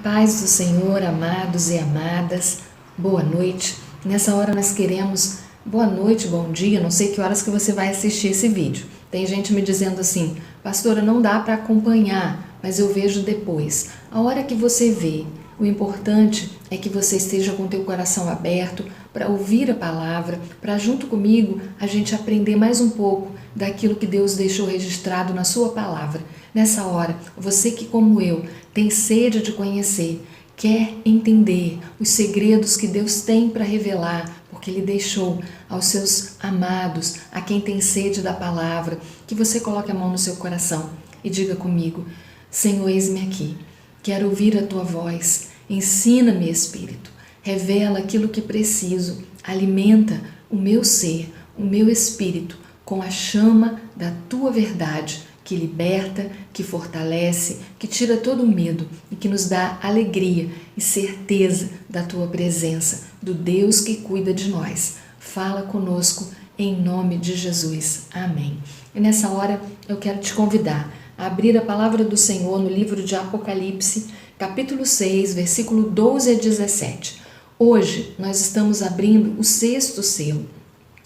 paz do Senhor, amados e amadas, boa noite. Nessa hora nós queremos boa noite, bom dia, não sei que horas que você vai assistir esse vídeo. Tem gente me dizendo assim, pastora, não dá para acompanhar, mas eu vejo depois. A hora que você vê, o importante é que você esteja com o teu coração aberto para ouvir a palavra, para junto comigo a gente aprender mais um pouco daquilo que Deus deixou registrado na sua palavra. Nessa hora, você que como eu tem sede de conhecer, quer entender os segredos que Deus tem para revelar, porque Ele deixou aos seus amados, a quem tem sede da palavra, que você coloque a mão no seu coração e diga comigo, Senhor, eis-me aqui, quero ouvir a Tua voz, ensina-me, Espírito, revela aquilo que preciso, alimenta o meu ser, o meu espírito, com a chama da Tua verdade, que liberta, que fortalece, que tira todo o medo e que nos dá alegria e certeza da Tua presença, do Deus que cuida de nós. Fala conosco em nome de Jesus. Amém. E nessa hora eu quero te convidar a abrir a palavra do Senhor no livro de Apocalipse, capítulo 6, versículo 12 a 17. Hoje nós estamos abrindo o 6º selo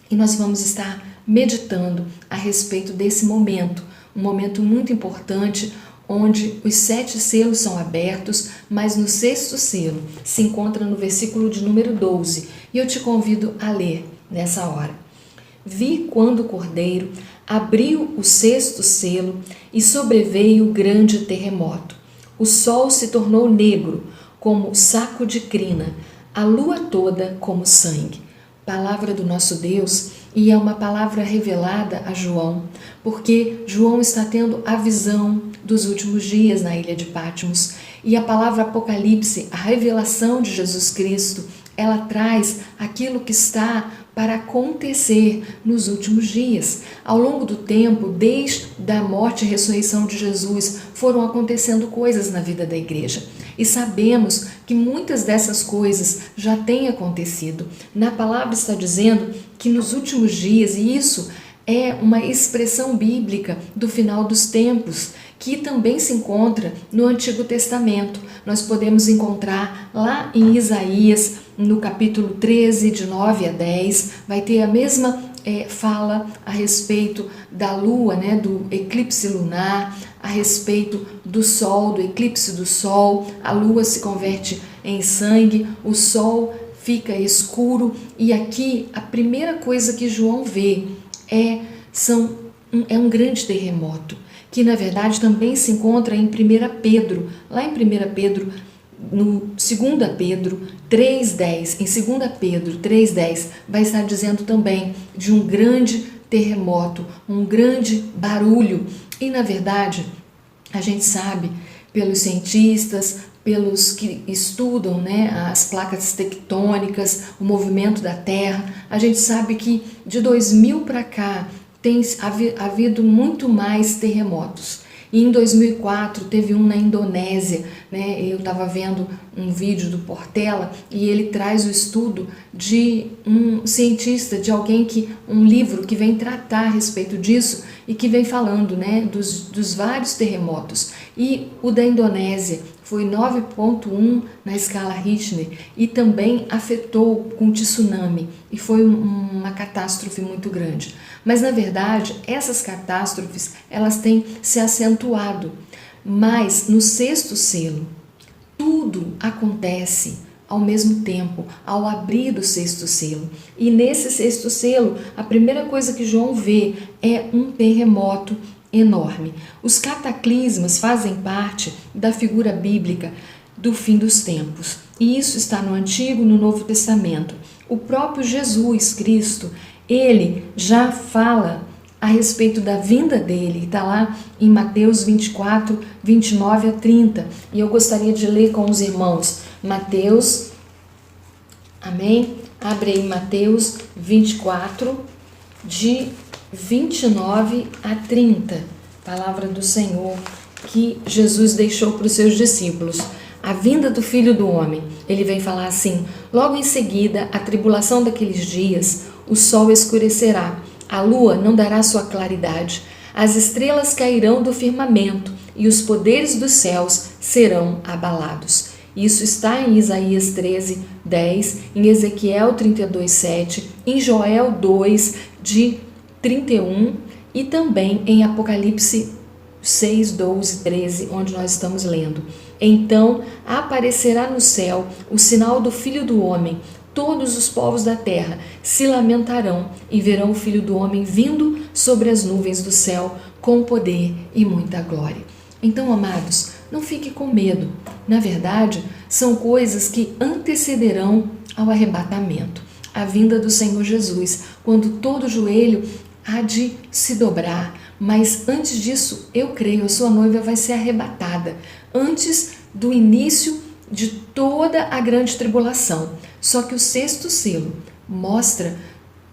e nós vamos estar meditando a respeito desse momento, um momento muito importante onde os 7 selos são abertos, mas no 6º selo se encontra no versículo de número 12 e eu te convido a ler nessa hora. Vi quando o Cordeiro abriu o 6º selo e sobreveio grande terremoto. O sol se tornou negro como saco de crina, a lua toda como sangue. Palavra do nosso Deus, e é uma palavra revelada a João, porque João está tendo a visão dos últimos dias na ilha de Patmos, e a palavra Apocalipse, a revelação de Jesus Cristo, ela traz aquilo que está para acontecer nos últimos dias. Ao longo do tempo, desde a morte e ressurreição de Jesus, foram acontecendo coisas na vida da igreja. E sabemos que muitas dessas coisas já têm acontecido. Na palavra está dizendo que nos últimos dias, e isso é uma expressão bíblica do final dos tempos, que também se encontra no Antigo Testamento. Nós podemos encontrar lá em Isaías, no capítulo 13, de 9 a 10, vai ter a mesma fala a respeito da lua, do eclipse lunar, a respeito do sol, do eclipse do sol, a lua se converte em sangue, o sol fica escuro, e aqui a primeira coisa que João vê é um grande terremoto, que na verdade também se encontra em 1 Pedro, lá em 1 Pedro, no 2 Pedro 3,10, em 2 Pedro 3,10 vai estar dizendo também de um grande terremoto, um grande barulho, e na verdade a gente sabe pelos cientistas, pelos que estudam as placas tectônicas, o movimento da Terra, a gente sabe que de 2000 para cá tem havido muito mais terremotos. E em 2004 teve um na Indonésia, eu estava vendo um vídeo do Portela e ele traz o estudo de um cientista, de alguém um livro que vem tratar a respeito disso e que vem falando dos vários terremotos. E o da Indonésia foi 9,1 na escala Richter e também afetou com tsunami e foi uma catástrofe muito grande. Mas na verdade essas catástrofes elas têm se acentuado, mas no 6º selo tudo acontece ao mesmo tempo, ao abrir o 6º selo. E nesse 6º selo, a primeira coisa que João vê é um terremoto enorme. Os cataclismas fazem parte da figura bíblica do fim dos tempos. E isso está no Antigo e no Novo Testamento. O próprio Jesus Cristo, ele já fala a respeito da vinda dele, está lá em Mateus 24, 29 a 30. E eu gostaria de ler com os irmãos Mateus, amém? Abre aí Mateus 24, de 29 a 30, palavra do Senhor que Jesus deixou para os seus discípulos. A vinda do Filho do Homem, ele vem falar assim: logo em seguida, a tribulação daqueles dias, o sol escurecerá, a lua não dará sua claridade, as estrelas cairão do firmamento e os poderes dos céus serão abalados. Isso está em Isaías 13, 10, em Ezequiel 32, 7, em Joel 2, de 31 e também em Apocalipse 6, 12, 13, onde nós estamos lendo. Então aparecerá no céu o sinal do Filho do Homem. Todos os povos da terra se lamentarão e verão o Filho do Homem vindo sobre as nuvens do céu com poder e muita glória. Então, amados, não fique com medo. Na verdade, são coisas que antecederão ao arrebatamento, a vinda do Senhor Jesus, quando todo joelho há de se dobrar. Mas antes disso, eu creio, a sua noiva vai ser arrebatada, antes do início de toda a grande tribulação. Só que o sexto selo mostra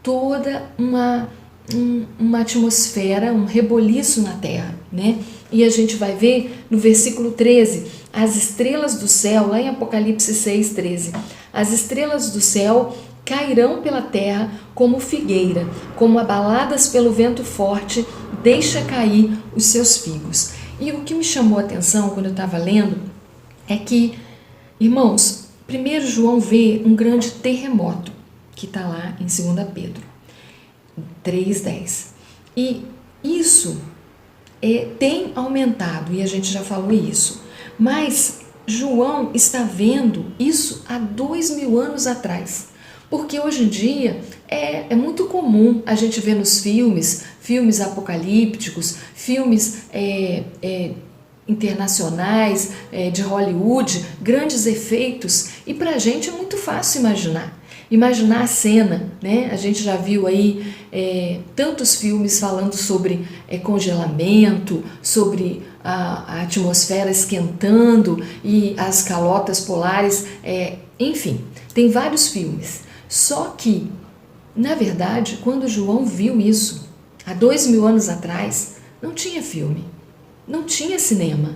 toda uma atmosfera, um reboliço na terra, né? E a gente vai ver no versículo 13, as estrelas do céu, lá em Apocalipse 6, 13, as estrelas do céu cairão pela terra como figueira, como abaladas pelo vento forte, deixa cair os seus figos. E o que me chamou a atenção quando eu estava lendo é que, irmãos, primeiro João vê um grande terremoto, que está lá em 2 Pedro 3,10. E isso tem aumentado, e a gente já falou isso. Mas João está vendo isso há 2000 anos atrás. Porque hoje em dia é muito comum a gente ver nos filmes apocalípticos, filmes internacionais, de Hollywood, grandes efeitos, e para a gente é muito fácil imaginar a cena, né? A gente já viu aí tantos filmes falando sobre congelamento, sobre a atmosfera esquentando e as calotas polares, enfim, tem vários filmes. Só que, na verdade, quando João viu isso, há 2000 anos atrás, não tinha filme, não tinha cinema.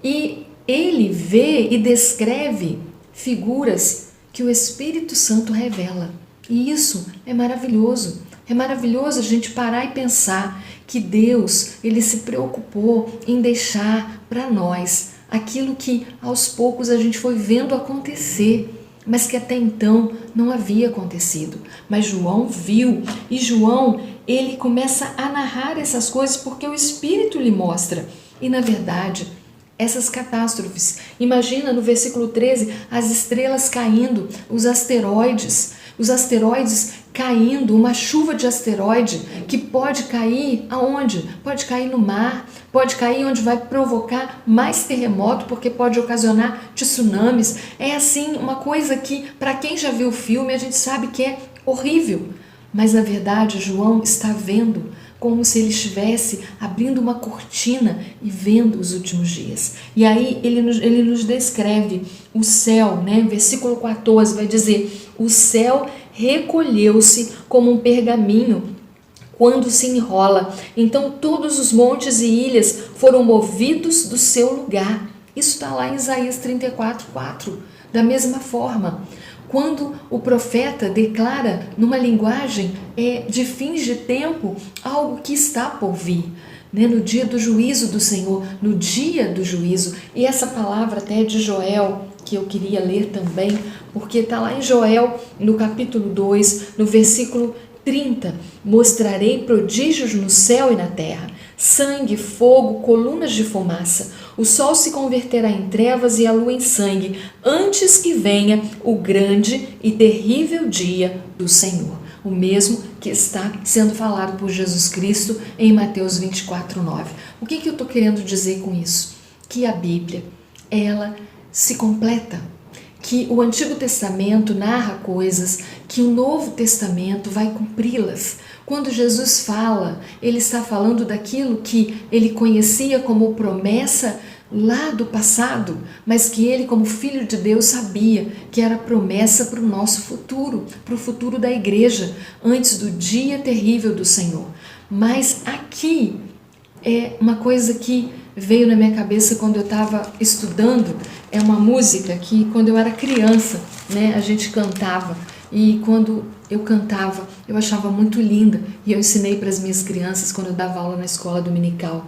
E ele vê e descreve figuras que o Espírito Santo revela. E isso é maravilhoso. É maravilhoso a gente parar e pensar que Deus, ele se preocupou em deixar para nós aquilo que aos poucos a gente foi vendo acontecer, mas que até então não havia acontecido. Mas João viu, e João, ele começa a narrar essas coisas porque o Espírito lhe mostra. E na verdade, essas catástrofes, imagina no versículo 13, as estrelas caindo, os asteroides caindo, uma chuva de asteroide que pode cair aonde? Pode cair no mar, pode cair onde vai provocar mais terremoto, porque pode ocasionar tsunamis. É assim, uma coisa que, para quem já viu o filme, a gente sabe que é horrível. Mas na verdade, João está vendo como se ele estivesse abrindo uma cortina e vendo os últimos dias. E aí ele nos descreve o céu, né? Versículo 14 vai dizer: o céu recolheu-se como um pergaminho quando se enrola. Então todos os montes e ilhas foram movidos do seu lugar. Isso está lá em Isaías 34, 4. Da mesma forma, quando o profeta declara numa linguagem de fins de tempo algo que está por vir, né? No dia do juízo do Senhor, no dia do juízo. E essa palavra até é de Joel, que eu queria ler também, porque está lá em Joel, no capítulo 2, no versículo 30. Mostrarei prodígios no céu e na terra, sangue, fogo, colunas de fumaça. O sol se converterá em trevas e a lua em sangue, antes que venha o grande e terrível dia do Senhor. O mesmo que está sendo falado por Jesus Cristo em Mateus 24, 9. O que eu estou querendo dizer com isso? Que a Bíblia, ela se completa. Que o Antigo Testamento narra coisas que o Novo Testamento vai cumpri-las. Quando Jesus fala, ele está falando daquilo que ele conhecia como promessa lá do passado, mas que ele, como Filho de Deus, sabia que era promessa para o nosso futuro, para o futuro da igreja, antes do dia terrível do Senhor. Mas aqui é uma coisa que veio na minha cabeça quando eu estava estudando, é uma música que quando eu era criança, né, a gente cantava, e quando eu cantava eu achava muito linda, e eu ensinei para as minhas crianças quando eu dava aula na escola dominical,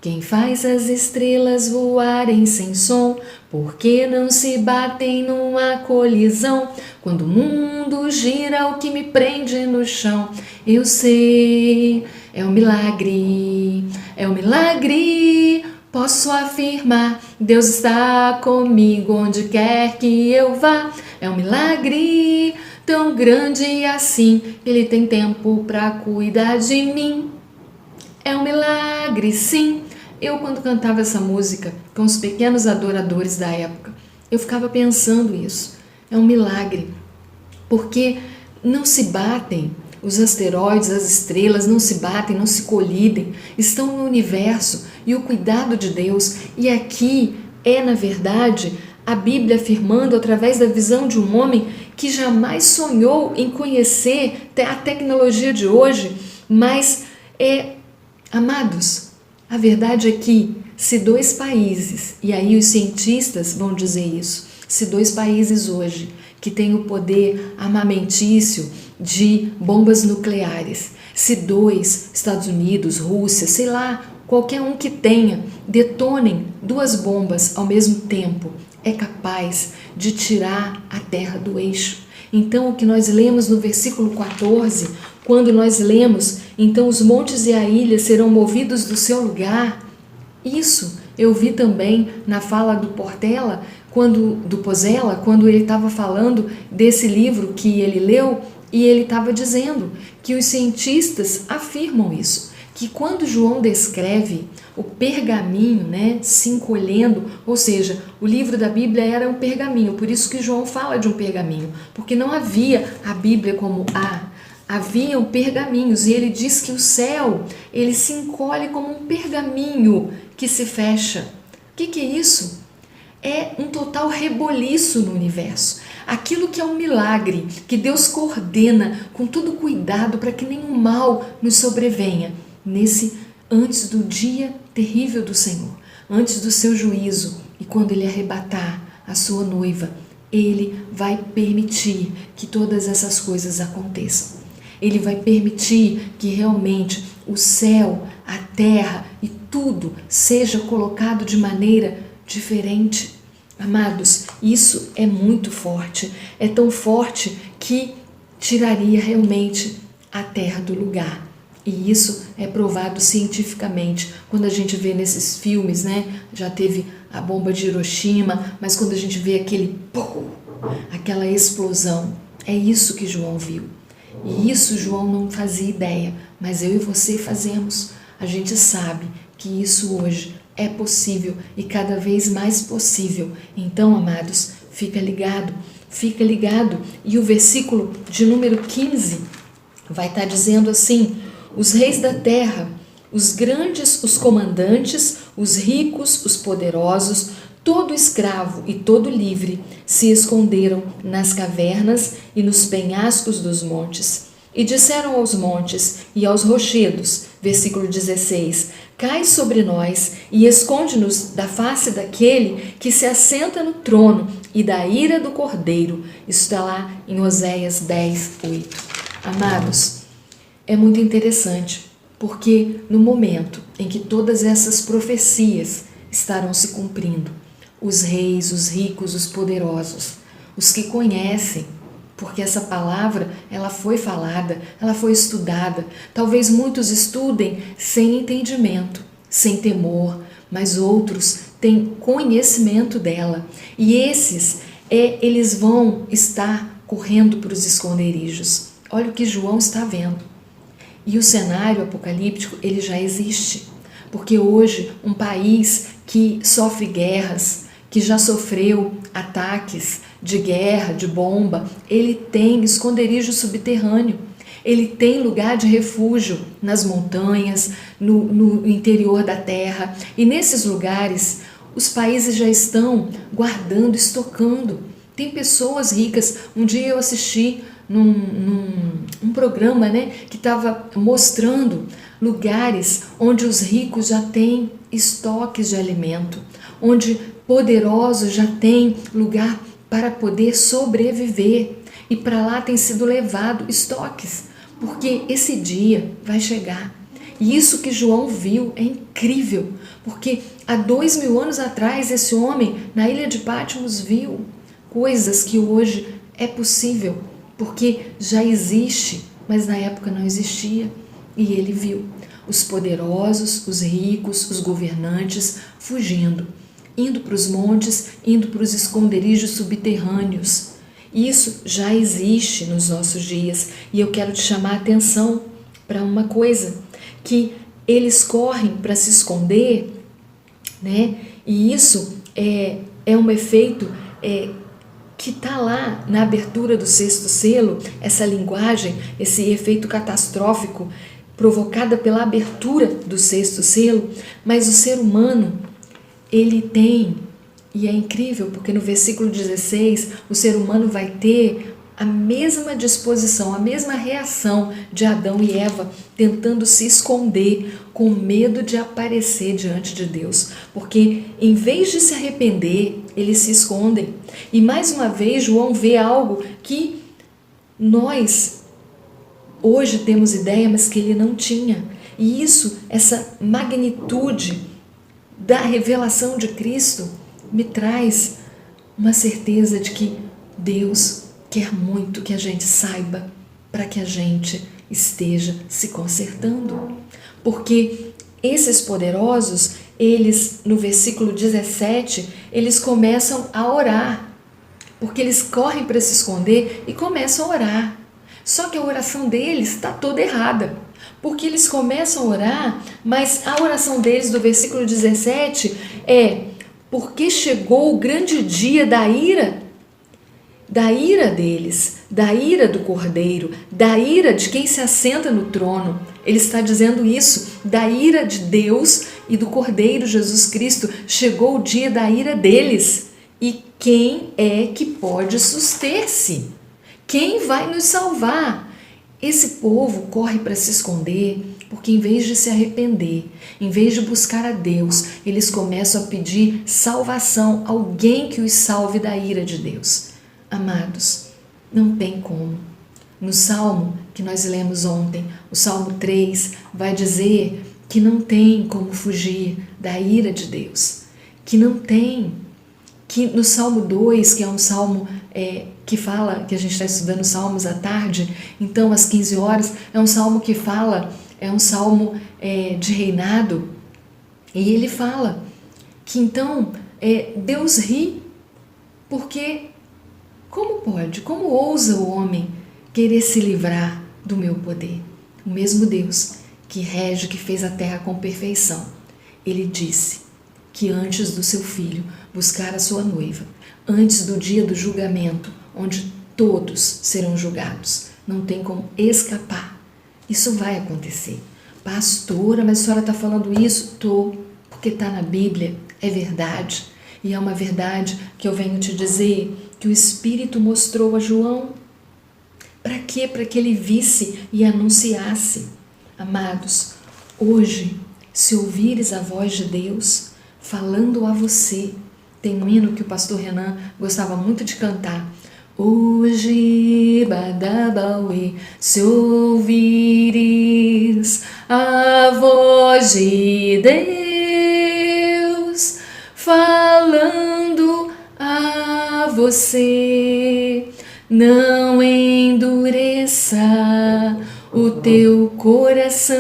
Quem faz as estrelas voarem sem som? Por que não se batem numa colisão? Quando o mundo gira, o que me prende no chão? Eu sei, é um milagre, é um milagre. Posso afirmar, Deus está comigo onde quer que eu vá. É um milagre tão grande assim, Ele tem tempo para cuidar de mim. É um milagre, sim. Eu, quando cantava essa música com os pequenos adoradores da época, eu ficava pensando isso. É um milagre, porque não se batem os asteroides, as estrelas, não se batem, não se colidem, estão no universo e o cuidado de Deus. E aqui é, na verdade, a Bíblia afirmando através da visão de um homem que jamais sonhou em conhecer a tecnologia de hoje, mas amados, a verdade é que se dois países, e aí os cientistas vão dizer isso, se dois países hoje que têm o poder armamentício de bombas nucleares, se dois, Estados Unidos, Rússia, sei lá, qualquer um que tenha, detonem duas bombas ao mesmo tempo, é capaz de tirar a Terra do eixo. Então, o que nós lemos no versículo 14, quando nós lemos, então os montes e a ilha serão movidos do seu lugar, isso eu vi também na fala do Portela, do Pozella, quando ele estava falando desse livro que ele leu, e ele estava dizendo que os cientistas afirmam isso, que quando João descreve o pergaminho, se encolhendo, ou seja, o livro da Bíblia era um pergaminho, por isso que João fala de um pergaminho, porque não havia a Bíblia como haviam pergaminhos, e ele diz que o céu, ele se encolhe como um pergaminho que se fecha. O que é isso? É um total reboliço no universo. Aquilo que é um milagre, que Deus coordena com todo cuidado para que nenhum mal nos sobrevenha, antes do dia terrível do Senhor, antes do seu juízo, e quando Ele arrebatar a sua noiva, Ele vai permitir que todas essas coisas aconteçam. Ele vai permitir que realmente o céu, a terra e tudo seja colocado de maneira diferente. Amados, isso é muito forte, é tão forte que tiraria realmente a terra do lugar. E isso é provado cientificamente. Quando a gente vê nesses filmes, já teve a bomba de Hiroshima, mas quando a gente vê aquela explosão, é isso que João viu. E isso João não fazia ideia, mas eu e você fazemos. A gente sabe que isso hoje é possível e cada vez mais possível. Então, amados, fica ligado. E o versículo de número 15 vai estar dizendo assim: os reis da terra, os grandes, os comandantes, os ricos, os poderosos, todo escravo e todo livre se esconderam nas cavernas e nos penhascos dos montes. E disseram aos montes e aos rochedos, versículo 16, cai sobre nós e esconde-nos da face daquele que se assenta no trono e da ira do Cordeiro. Isso está lá em Oséias 10, 8. Amados, é muito interessante, porque no momento em que todas essas profecias estarão se cumprindo, os reis, os ricos, os poderosos, os que conhecem, porque essa palavra, ela foi falada, ela foi estudada. Talvez muitos estudem sem entendimento, sem temor, mas outros têm conhecimento dela. E eles vão estar correndo para os esconderijos. Olha o que João está vendo. E o cenário apocalíptico, ele já existe. Porque hoje, um país que sofre guerras, que já sofreu ataques de guerra, de bomba, ele tem esconderijo subterrâneo, ele tem lugar de refúgio nas montanhas, no interior da terra, e nesses lugares os países já estão guardando, estocando. Tem pessoas ricas. Um dia eu assisti num programa, que estava mostrando lugares onde os ricos já têm estoques de alimento, onde poderosos já têm lugar para poder sobreviver, e para lá tem sido levado estoques, porque esse dia vai chegar E isso que João viu é incrível, porque há 2000 anos atrás esse homem na ilha de Patmos viu coisas que hoje é possível, porque já existe, mas na época não existia. E ele viu os poderosos, os ricos, os governantes fugindo, indo para os montes, indo para os esconderijos subterrâneos. Isso já existe nos nossos dias e eu quero te chamar a atenção para uma coisa, que eles correm para se esconder, né? E isso é um efeito que está lá na abertura do 6º selo, essa linguagem, esse efeito catastrófico provocada pela abertura do 6º selo, mas o ser humano, ele tem, e é incrível porque no versículo 16, o ser humano vai ter a mesma disposição, a mesma reação de Adão e Eva, tentando se esconder com medo de aparecer diante de Deus. Porque em vez de se arrepender, eles se escondem. E mais uma vez, João vê algo que nós hoje temos ideia, mas que ele não tinha. E isso, essa magnitude da revelação de Cristo, me traz uma certeza de que Deus quer muito que a gente saiba para que a gente esteja se consertando. Porque esses poderosos, eles, no versículo 17, eles começam a orar. Porque eles correm para se esconder e começam a orar. Só que a oração deles está toda errada. Porque eles começam a orar, mas a oração deles do versículo 17 é: porque chegou o grande dia da ira deles, da ira do Cordeiro, da ira de quem se assenta no trono. Ele está dizendo isso, da ira de Deus e do Cordeiro Jesus Cristo. Chegou o dia da ira deles. E quem é que pode suster-se? Quem vai nos salvar? Esse povo corre para se esconder porque em vez de se arrepender, em vez de buscar a Deus, eles começam a pedir salvação, alguém que os salve da ira de Deus. Amados, não tem como. No Salmo que nós lemos ontem, o Salmo 3, vai dizer que não tem como fugir da ira de Deus. Que não tem. Que no Salmo 2, que é um salmo que fala, que a gente está estudando Salmos à tarde, então às 15 horas, é um salmo que fala, é um salmo de reinado, e ele fala que então Deus ri, porque como pode, como ousa o homem querer se livrar do meu poder? O mesmo Deus que rege, que fez a terra com perfeição, ele disse que antes do seu filho buscar a sua noiva, antes do dia do julgamento, onde todos serão julgados, não tem como escapar. Isso vai acontecer. Pastora, mas a senhora está falando isso? Porque está na Bíblia, é verdade. E é uma verdade que eu venho te dizer, que o Espírito mostrou a João. Para quê? Para que ele visse e anunciasse. Amados, hoje, se ouvires a voz de Deus falando a você, tem um hino que o pastor Renan gostava muito de cantar. Hoje, Badabauê, se ouvires a voz de Deus falando a você, não endureça o teu coração.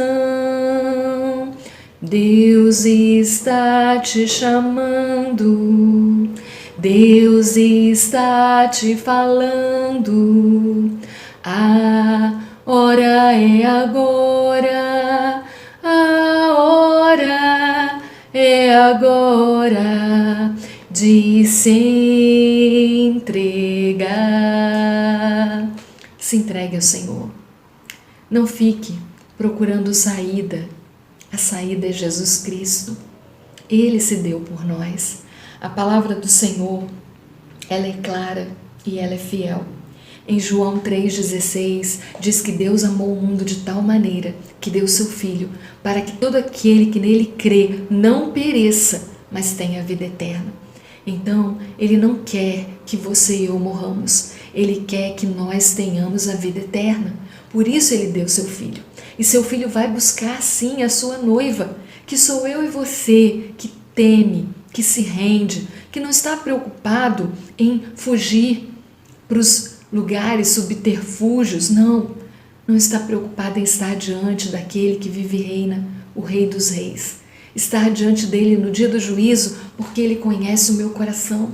Deus está te chamando, Deus está te falando. A hora é agora, a hora é agora de se entregar. Se entregue ao Senhor. Não fique procurando saída. A saída é Jesus Cristo. Ele se deu por nós. A palavra do Senhor, ela é clara e ela é fiel. Em João 3,16 diz que Deus amou o mundo de tal maneira que deu seu Filho para que todo aquele que nele crê não pereça, mas tenha a vida eterna. Então, Ele não quer que você e eu morramos. Ele quer que nós tenhamos a vida eterna. Por isso Ele deu seu Filho. E seu Filho vai buscar sim a sua noiva, que sou eu e você, que teme, que se rende, que não está preocupado em fugir para os lugares subterfúgios, não está preocupado em estar diante daquele que vive e reina, o Rei dos Reis. Estar diante dele no dia do juízo, porque ele conhece o meu coração,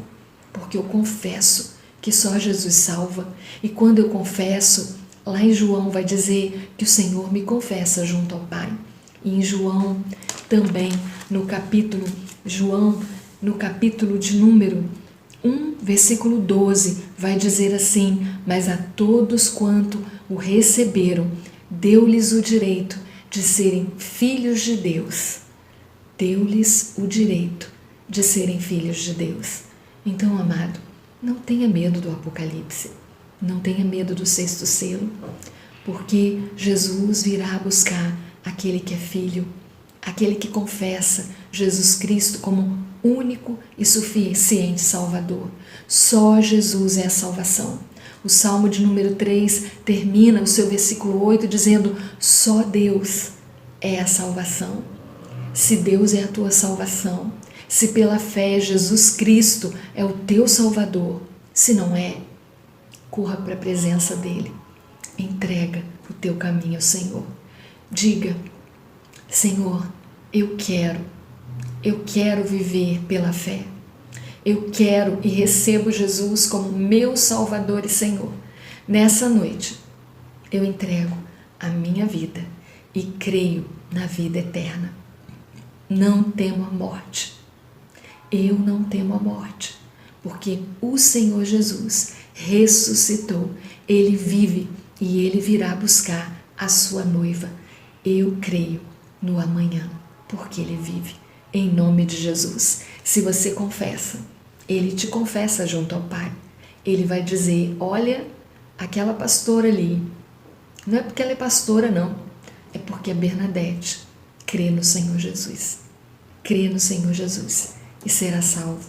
porque eu confesso que só Jesus salva. E quando eu confesso, lá em João vai dizer que o Senhor me confessa junto ao Pai. E em João também, no capítulo de número 1, versículo 12, vai dizer assim: mas a todos quanto o receberam, deu-lhes o direito de serem filhos de Deus. Deu-lhes o direito de serem filhos de Deus. Então, amado, não tenha medo do Apocalipse, não tenha medo do sexto selo, porque Jesus virá buscar aquele que é filho, aquele que confessa Jesus Cristo como único e suficiente Salvador. Só Jesus é a salvação. O Salmo de número 3 termina o seu versículo 8 dizendo: só Deus é a salvação. Se Deus é a tua salvação, se pela fé Jesus Cristo é o teu Salvador, se não é, corra para a presença dEle, entrega o teu caminho ao Senhor. Diga: Senhor, eu quero viver pela fé. Eu quero e recebo Jesus como meu Salvador e Senhor. Nessa noite, eu entrego a minha vida e creio na vida eterna. Não temo a morte. Eu não temo a morte, porque o Senhor Jesus ressuscitou. Ele vive e Ele virá buscar a sua noiva. Eu creio no amanhã, porque Ele vive. Em nome de Jesus. Se você confessa, Ele te confessa junto ao Pai. Ele vai dizer: olha, aquela pastora ali, não é porque ela é pastora não, é porque a Bernadette crê no Senhor Jesus. Crê no Senhor Jesus e será salvo,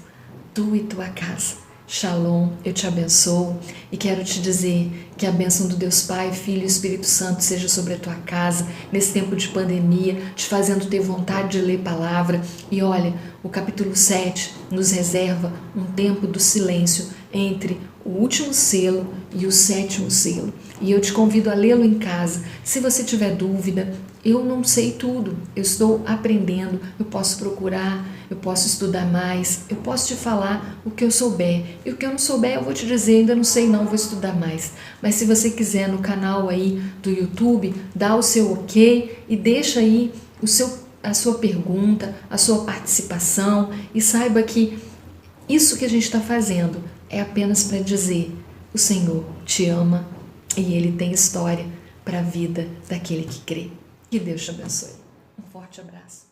tu e tua casa. Shalom, eu te abençoo e quero te dizer que a bênção do Deus Pai, Filho e Espírito Santo seja sobre a tua casa nesse tempo de pandemia, te fazendo ter vontade de ler palavra. E olha, o capítulo 7 nos reserva um tempo do silêncio entre o último selo e o sétimo selo. E eu te convido a lê-lo em casa. Se você tiver dúvida, eu não sei tudo, eu estou aprendendo, eu posso procurar, eu posso estudar mais, eu posso te falar o que eu souber. E o que eu não souber eu vou te dizer, ainda não sei não, vou estudar mais. Mas se você quiser no canal aí do YouTube, dá o seu ok e deixa aí a sua pergunta, a sua participação e saiba que isso que a gente está fazendo é apenas para dizer: o Senhor te ama e Ele tem história para a vida daquele que crê. Que Deus te abençoe. Um forte abraço.